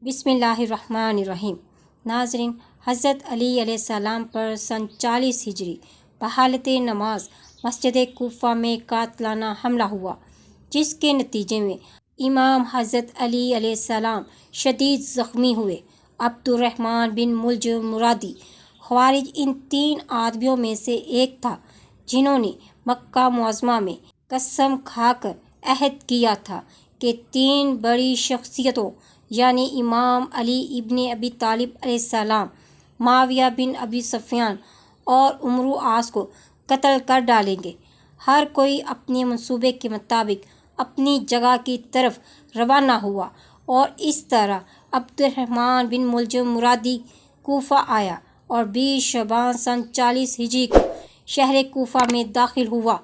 بسم اللہ الرحمن الرحیم۔ ناظرین، حضرت علی علیہ السلام پر سن 40 ہجری بحالت نماز مسجد کوفہ میں قاتلانہ حملہ ہوا، جس کے نتیجے میں امام حضرت علی علیہ السلام شدید زخمی ہوئے۔ عبد الرحمن بن ملجم مرادی خوارج ان 3 آدمیوں میں سے ایک تھا جنہوں نے مکہ معظمہ میں قسم کھا کر عہد کیا تھا کہ 3 بڑی شخصیتوں یعنی امام علی ابن ابی طالب علیہ السلام، معاویہ بن ابی سفیان اور عمرو عاص کو قتل کر ڈالیں گے۔ ہر کوئی اپنے منصوبے کے مطابق اپنی جگہ کی طرف روانہ ہوا اور اس طرح عبد الرحمن بن ملجم مرادی کوفہ آیا اور 20 شعبان سن 40 ہجری کو شہر کوفہ میں داخل ہوا۔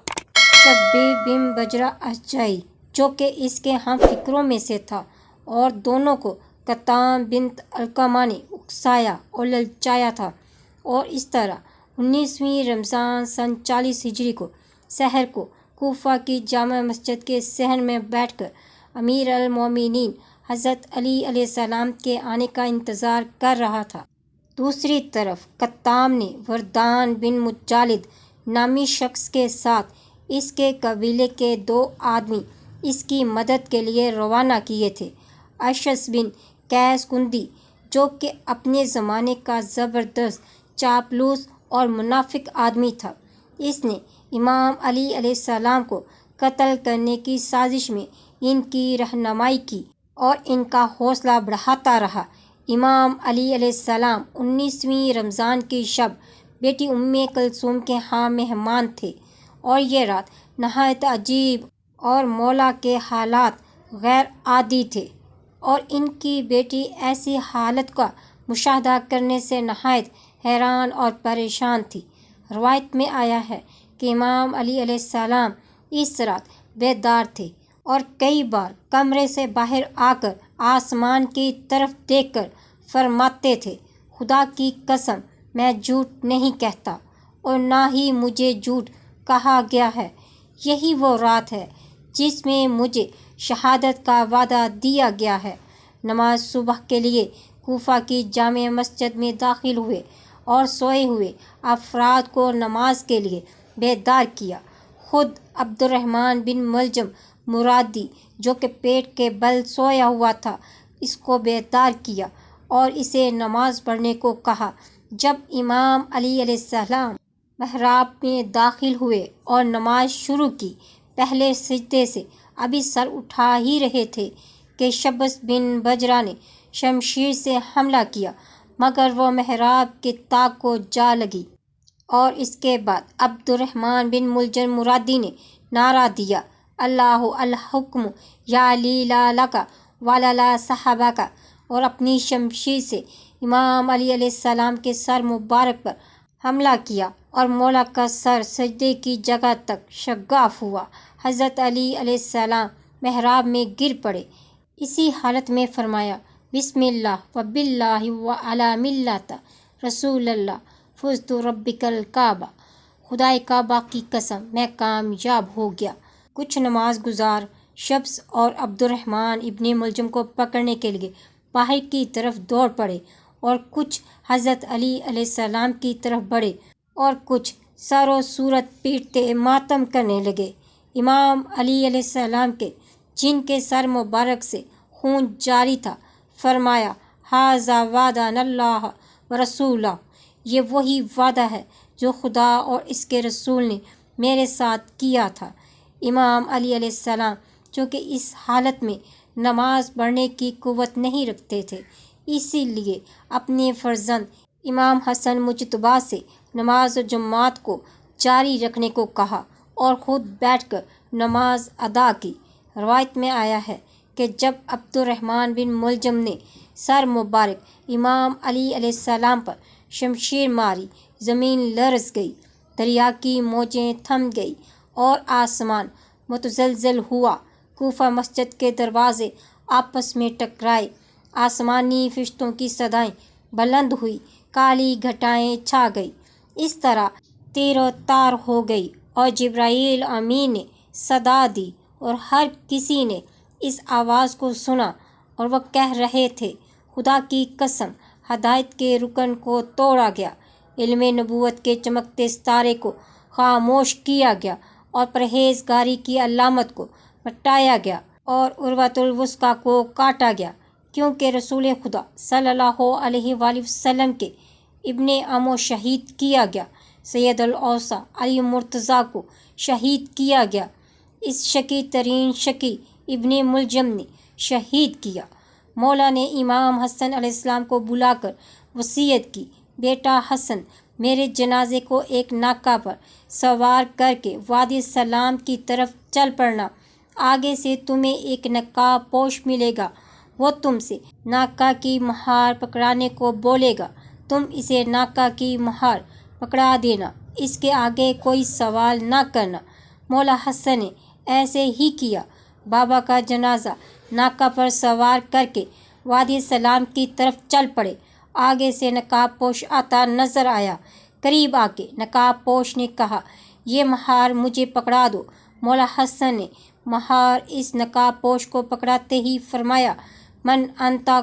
شبیب بن بجرہ اشجعی، جو کہ اس کے ہم فکروں میں سے تھا، اور دونوں کو کتام بنت علقمہ نے اکسایا اور للچایا تھا، اور اس طرح 19ویں رمضان سن 40 ہجری کو سحر کو کوفہ کی جامع مسجد کے صحن میں بیٹھ کر امیر المومنین حضرت علی علیہ السلام کے آنے کا انتظار کر رہا تھا۔ دوسری طرف کتام نے وردان بن مجالد نامی شخص کے ساتھ اس کے قبیلے کے 2 آدمی اس کی مدد کے لیے روانہ کیے تھے۔ اشعث بن قیس کندی، جو کہ اپنے زمانے کا زبردست چاپلوس اور منافق آدمی تھا، اس نے امام علی علیہ السلام کو قتل کرنے کی سازش میں ان کی رہنمائی کی اور ان کا حوصلہ بڑھاتا رہا۔ امام علی علیہ السلام 19ویں رمضان کی شب بیٹی ام کلثوم کے ہاں مہمان تھے، اور یہ رات نہایت عجیب اور مولا کے حالات غیر عادی تھے، اور ان کی بیٹی ایسی حالت کا مشاہدہ کرنے سے نہایت حیران اور پریشان تھی۔ روایت میں آیا ہے کہ امام علی علیہ السلام اس رات بیدار تھے اور کئی بار کمرے سے باہر آ کر آسمان کی طرف دیکھ کر فرماتے تھے، خدا کی قسم میں جھوٹ نہیں کہتا اور نہ ہی مجھے جھوٹ کہا گیا ہے۔ یہی وہ رات ہے جس میں مجھے شہادت کا وعدہ دیا گیا ہے۔ نماز صبح کے لیے کوفہ کی جامع مسجد میں داخل ہوئے اور سوئے ہوئے افراد کو نماز کے لیے بیدار کیا۔ خود عبد الرحمن بن ملجم مرادی، جو کہ پیٹ کے بل سویا ہوا تھا، اس کو بیدار کیا اور اسے نماز پڑھنے کو کہا۔ جب امام علی علیہ السلام محراب میں داخل ہوئے اور نماز شروع کی، پہلے سجدے سے ابھی سر اٹھا ہی رہے تھے کہ شبس بن بجرہ نے شمشیر سے حملہ کیا، مگر وہ محراب کے طاق کو جا لگی، اور اس کے بعد عبد الرحمن بن ملجم مرادی نے نعرہ دیا، اللہ الحکم یا علی لا لک ولا لا صحابک، اور اپنی شمشیر سے امام علی علیہ السلام کے سر مبارک پر حملہ کیا اور مولا کا سر سجدے کی جگہ تک شگاف ہوا۔ حضرت علی علیہ السلام محراب میں گر پڑے۔ اسی حالت میں فرمایا، بسم اللہ و باللہ و علی ملت رسول اللہ فزت ربک الکعبہ، خدائے کعبہ کی قسم میں کامیاب ہو گیا۔ کچھ نماز گزار شبس اور عبد الرحمن ابن ملجم کو پکڑنے کے لیے باہر کی طرف دوڑ پڑے، اور کچھ حضرت علی علیہ السلام کی طرف بڑھے اور کچھ سر و صورت پیٹتے ماتم کرنے لگے۔ امام علی علیہ السلام کے، جن کے سر مبارک سے خون جاری تھا، فرمایا، ھذا وعدنا اللہ و رسولہ، یہ وہی وعدہ ہے جو خدا اور اس کے رسول نے میرے ساتھ کیا تھا۔ امام علی علیہ السلام چونکہ اس حالت میں نماز پڑھنے کی قوت نہیں رکھتے تھے، اسی لیے اپنے فرزند امام حسن مجتبیٰ سے نماز جماعت کو جاری رکھنے کو کہا اور خود بیٹھ کر نماز ادا کی۔ روایت میں آیا ہے کہ جب عبد الرحمن بن ملجم نے سر مبارک امام علی علیہ السلام پر شمشیر ماری، زمین لرز گئی، دریا کی موجیں تھم گئی اور آسمان متزلزل ہوا۔ کوفہ مسجد کے دروازے آپس میں ٹکرائے، آسمانی فرشتوں کی صدائیں بلند ہوئی، کالی گھٹائیں چھا گئی، اس طرح تیر و تار ہو گئی، اور جبرائیل امین نے صدا دی اور ہر کسی نے اس آواز کو سنا، اور وہ کہہ رہے تھے، خدا کی قسم ہدایت کے رکن کو توڑا گیا، علم نبوت کے چمکتے ستارے کو خاموش کیا گیا اور پرہیزگاری کی علامت کو مٹایا گیا اور عروۃ الوثقیٰ کو کاٹا گیا، کیونکہ رسول خدا صلی اللہ علیہ وآلہ وسلم کے ابن عمو شہید کیا گیا، سید الاوصیاء علی مرتضیٰ کو شہید کیا گیا، اس شقی ترین شقی ابن ملجم نے شہید کیا۔ مولا نے امام حسن علیہ السلام کو بلا کر وصیت کی، بیٹا حسن، میرے جنازے کو ایک ناکہ پر سوار کر کے وادی سلام کی طرف چل پڑنا، آگے سے تمہیں ایک نقاب پوش ملے گا، وہ تم سے ناکہ کی مہار پکڑانے کو بولے گا، تم اسے ناکہ کی مہار پکڑا دینا، اس کے آگے کوئی سوال نہ کرنا۔ مولا حسن نے ایسے ہی کیا، بابا کا جنازہ ناکہ پر سوار کر کے وادی سلام کی طرف چل پڑے، آگے سے نقاب پوش آتا نظر آیا، قریب آ کے نقاب پوش نے کہا، یہ مہار مجھے پکڑا دو۔ مولا حسن نے مہار اس نقاب پوش کو پکڑاتے ہی فرمایا، من انتا،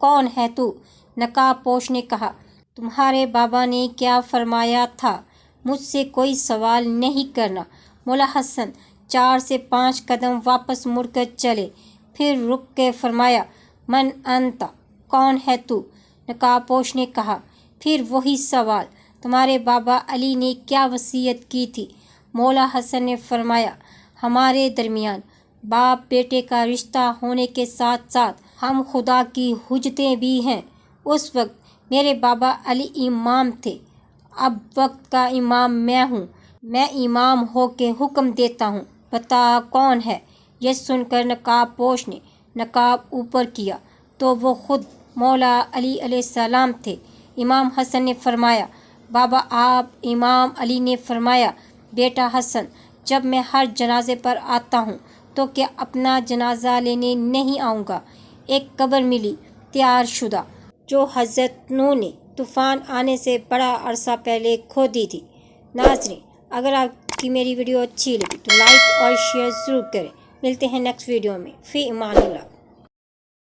کون ہے تو؟ نقاب پوش نے کہا، تمہارے بابا نے کیا فرمایا تھا، مجھ سے کوئی سوال نہیں کرنا۔ مولا حسن 4 سے 5 قدم واپس مڑ کر چلے، پھر رک کے فرمایا، من انتا، کون ہے تو؟ نقاب پوش نے کہا، پھر وہی سوال، تمہارے بابا علی نے کیا وصیت کی تھی؟ مولا حسن نے فرمایا، ہمارے درمیان باپ بیٹے کا رشتہ ہونے کے ساتھ ساتھ ہم خدا کی حجتیں بھی ہیں۔ اس وقت میرے بابا علی امام تھے، اب وقت کا امام میں ہوں، میں امام ہو کے حکم دیتا ہوں، بتا کون ہے؟ یہ سن کر نقاب پوش نے نقاب اوپر کیا تو وہ خود مولا علی علیہ السلام تھے۔ امام حسن نے فرمایا، بابا آپ؟ امام علی نے فرمایا، بیٹا حسن، جب میں ہر جنازے پر آتا ہوں تو کیا اپنا جنازہ لینے نہیں آؤں گا؟ ایک قبر ملی تیار شدہ، جو حضرت نوح نے طوفان آنے سے بڑا عرصہ پہلے کھودی تھی۔ ناظرین، اگر آپ کی میری ویڈیو اچھی لگی تو لائک اور شیئر ضرور کریں۔ ملتے ہیں نیکسٹ ویڈیو میں، فی امان اللہ۔